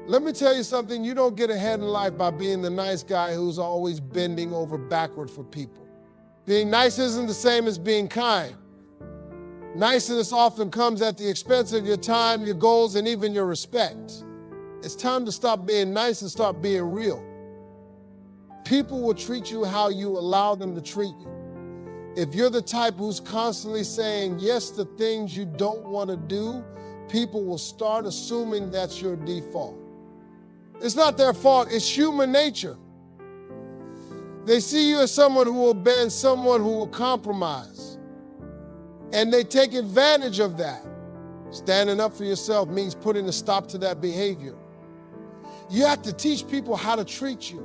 Let me tell you something, you don't get ahead in life by being the nice guy who's always bending over backward for people. Being nice isn't the same as being kind. Niceness often comes at the expense of your time, your goals, and even your respect. It's time to stop being nice and start being real. People will treat you how you allow them to treat you. If you're the type who's constantly saying yes to things you don't want to do, people will start assuming that's your default. It's not their fault, it's human nature. They see you as someone who will bend, someone who will compromise. And they take advantage of that. Standing up for yourself means putting a stop to that behavior. You have to teach people how to treat you.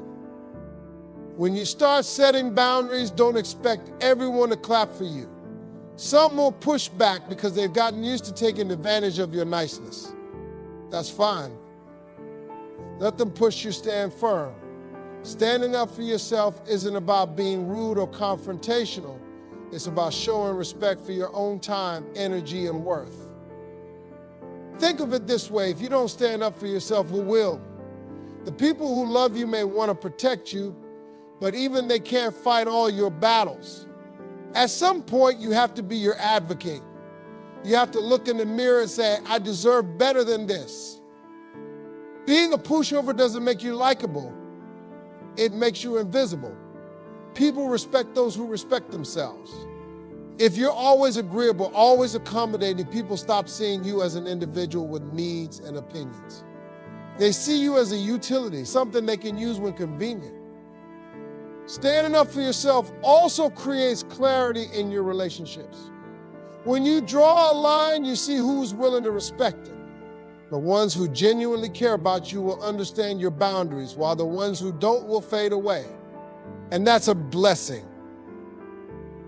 When you start setting boundaries, don't expect everyone to clap for you. Some will push back because they've gotten used to taking advantage of your niceness. That's fine. Let them push you, stand firm. Standing up for yourself isn't about being rude or confrontational. It's about showing respect for your own time, energy, and worth. Think of it this way, if you don't stand up for yourself, who will? The people who love you may want to protect you, but even they can't fight all your battles. At some point, you have to be your advocate. You have to look in the mirror and say, I deserve better than this. Being a pushover doesn't make you likable. It makes you invisible. People respect those who respect themselves. If you're always agreeable, always accommodating, people stop seeing you as an individual with needs and opinions. They see you as a utility, something they can use when convenient. Standing up for yourself also creates clarity in your relationships. When you draw a line, you see who's willing to respect it. The ones who genuinely care about you will understand your boundaries, while the ones who don't will fade away. And that's a blessing.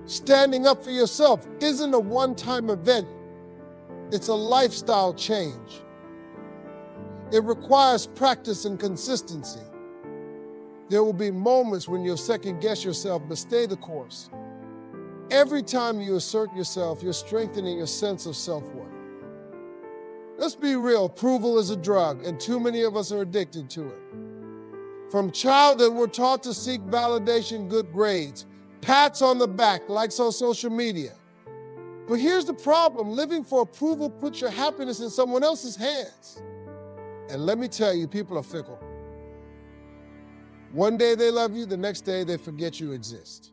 Standing up for yourself isn't a one-time event. It's a lifestyle change. It requires practice and consistency. There will be moments when you'll second-guess yourself, but stay the course. Every time you assert yourself, you're strengthening your sense of self-worth. Let's be real, approval is a drug, and too many of us are addicted to it. From childhood, we're taught to seek validation, good grades, pats on the back, likes on social media. But here's the problem, living for approval puts your happiness in someone else's hands. And let me tell you, people are fickle. One day they love you, the next day they forget you exist.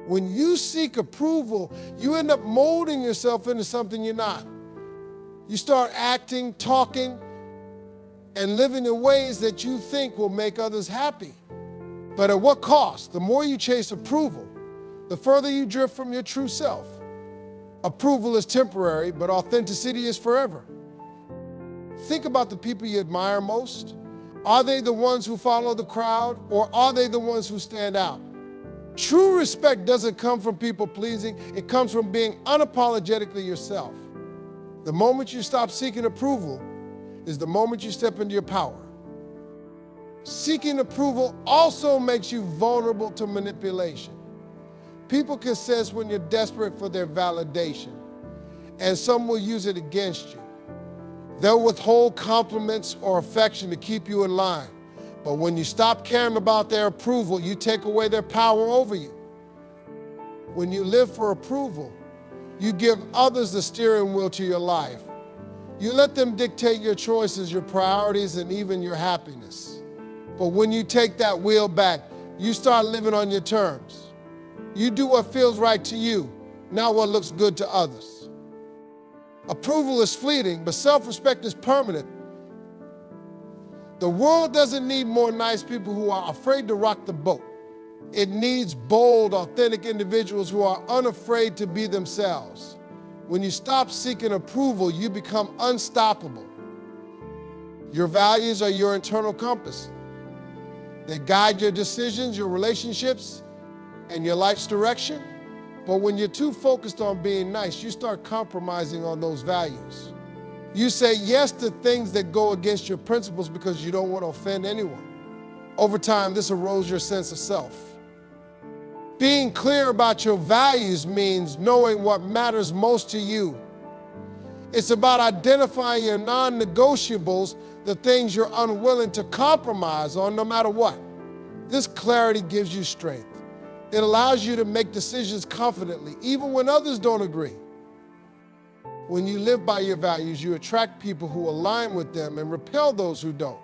When you seek approval, you end up molding yourself into something you're not. You start acting, talking, and living in ways that you think will make others happy. But at what cost? The more you chase approval, the further you drift from your true self. Approval is temporary, but authenticity is forever. Think about the people you admire most. Are they the ones who follow the crowd, or are they the ones who stand out? True respect doesn't come from people pleasing, it comes from being unapologetically yourself. The moment you stop seeking approval is the moment you step into your power. Seeking approval also makes you vulnerable to manipulation. People can sense when you're desperate for their validation, and some will use it against you. They'll withhold compliments or affection to keep you in line. But when you stop caring about their approval, you take away their power over you. When you live for approval, you give others the steering wheel to your life. You let them dictate your choices, your priorities, and even your happiness. But when you take that wheel back, you start living on your terms. You do what feels right to you, not what looks good to others. Approval is fleeting, but self-respect is permanent. The world doesn't need more nice people who are afraid to rock the boat. It needs bold, authentic individuals who are unafraid to be themselves. When you stop seeking approval, you become unstoppable. Your values are your internal compass. They guide your decisions, your relationships, and your life's direction. But when you're too focused on being nice, you start compromising on those values. You say yes to things that go against your principles because you don't want to offend anyone. Over time, this erodes your sense of self. Being clear about your values means knowing what matters most to you. It's about identifying your non-negotiables, the things you're unwilling to compromise on no matter what. This clarity gives you strength. It allows you to make decisions confidently, even when others don't agree. When you live by your values, you attract people who align with them and repel those who don't.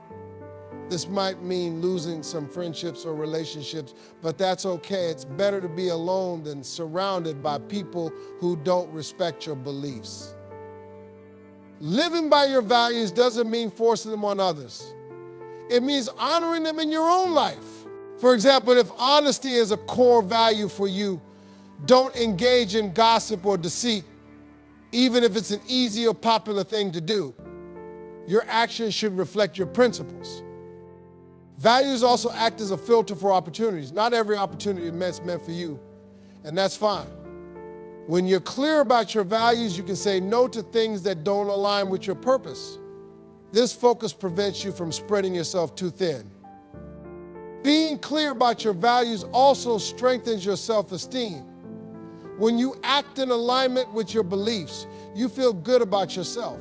This might mean losing some friendships or relationships, but that's okay. It's better to be alone than surrounded by people who don't respect your beliefs. Living by your values doesn't mean forcing them on others. It means honoring them in your own life. For example, if honesty is a core value for you, don't engage in gossip or deceit, even if it's an easy or popular thing to do. Your actions should reflect your principles. Values also act as a filter for opportunities. Not every opportunity is meant for you, and that's fine. When you're clear about your values, you can say no to things that don't align with your purpose. This focus prevents you from spreading yourself too thin. Being clear about your values also strengthens your self-esteem. When you act in alignment with your beliefs, you feel good about yourself.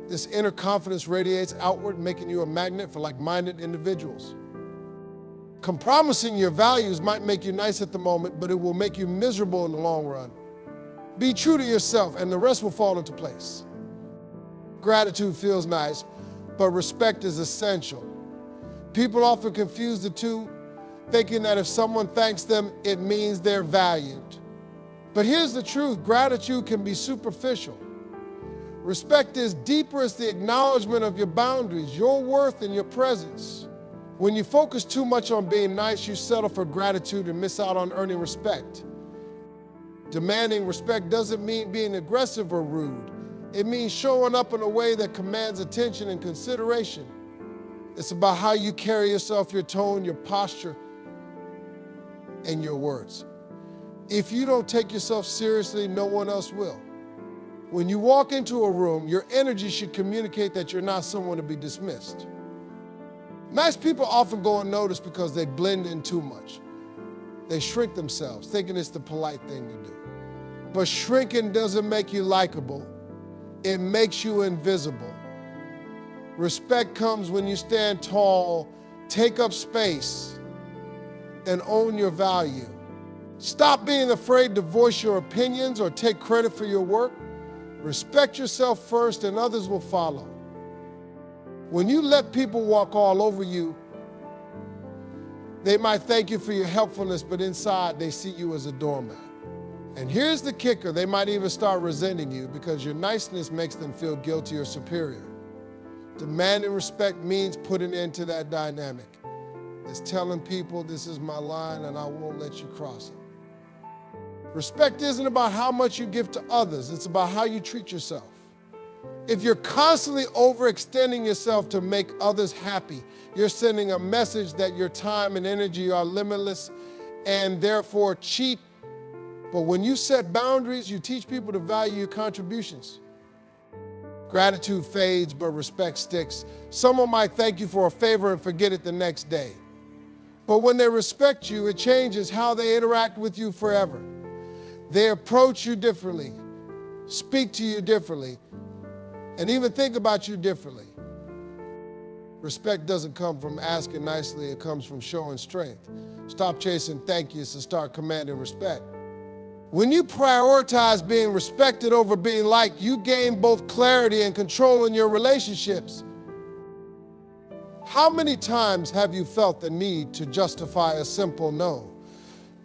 This inner confidence radiates outward, making you a magnet for like-minded individuals. Compromising your values might make you nice at the moment, but it will make you miserable in the long run. Be true to yourself, and the rest will fall into place. Gratitude feels nice, but respect is essential. People often confuse the two, thinking that if someone thanks them, it means they're valued. But here's the truth: gratitude can be superficial. Respect is deeper. It's the acknowledgement of your boundaries, your worth, and your presence. When you focus too much on being nice, you settle for gratitude and miss out on earning respect. Demanding respect doesn't mean being aggressive or rude. It means showing up in a way that commands attention and consideration. It's about how you carry yourself, your tone, your posture, and your words. If you don't take yourself seriously, no one else will. When you walk into a room, your energy should communicate that you're not someone to be dismissed. Nice people often go unnoticed because they blend in too much. They shrink themselves, thinking it's the polite thing to do. But shrinking doesn't make you likable. It makes you invisible. Respect comes when you stand tall, take up space, and own your value. Stop being afraid to voice your opinions or take credit for your work. Respect yourself first, and others will follow. When you let people walk all over you, they might thank you for your helpfulness, but inside they see you as a doormat. And here's the kicker: they might even start resenting you because your niceness makes them feel guilty or superior. Demanding respect means putting an end to that dynamic. It's telling people, this is my line and I won't let you cross it. Respect isn't about how much you give to others, it's about how you treat yourself. If you're constantly overextending yourself to make others happy, you're sending a message that your time and energy are limitless and therefore cheap. But when you set boundaries, you teach people to value your contributions. Gratitude fades, but respect sticks. Someone might thank you for a favor and forget it the next day. But when they respect you, it changes how they interact with you forever. They approach you differently, speak to you differently, and even think about you differently. Respect doesn't come from asking nicely, it comes from showing strength. Stop chasing thank yous and start commanding respect. When you prioritize being respected over being liked, you gain both clarity and control in your relationships. How many times have you felt the need to justify a simple no?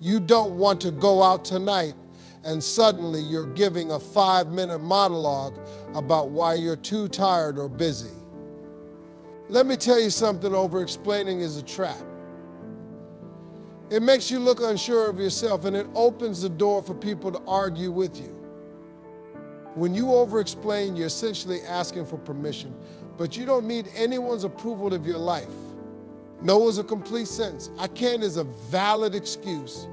You don't want to go out tonight, and suddenly you're giving a 5-minute monologue about why you're too tired or busy. Let me tell you something: over-explaining is a trap. It makes you look unsure of yourself, and it opens the door for people to argue with you. When you over-explain, you're essentially asking for permission, but you don't need anyone's approval of your life. No is a complete sentence. I can't is a valid excuse.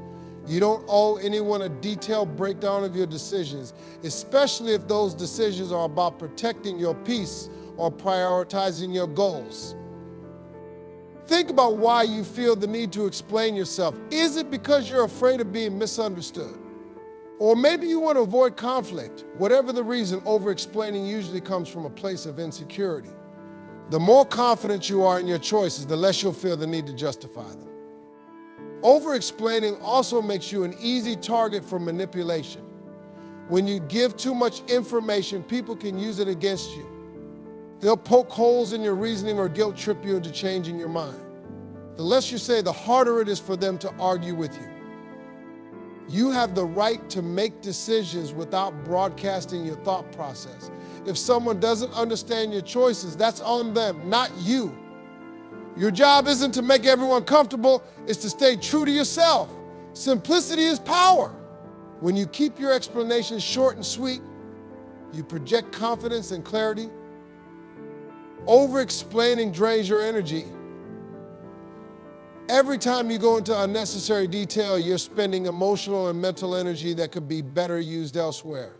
You don't owe anyone a detailed breakdown of your decisions, especially if those decisions are about protecting your peace or prioritizing your goals. Think about why you feel the need to explain yourself. Is it because you're afraid of being misunderstood? Or maybe you want to avoid conflict. Whatever the reason, over-explaining usually comes from a place of insecurity. The more confident you are in your choices, the less you'll feel the need to justify them. Over-explaining also makes you an easy target for manipulation. When you give too much information, people can use it against you. They'll poke holes in your reasoning or guilt trip you into changing your mind. The less you say, the harder it is for them to argue with you. You have the right to make decisions without broadcasting your thought process. If someone doesn't understand your choices, that's on them, not you. Your job isn't to make everyone comfortable, it's to stay true to yourself. Simplicity is power. When you keep your explanations short and sweet, you project confidence and clarity. Over-explaining drains your energy. Every time you go into unnecessary detail, you're spending emotional and mental energy that could be better used elsewhere.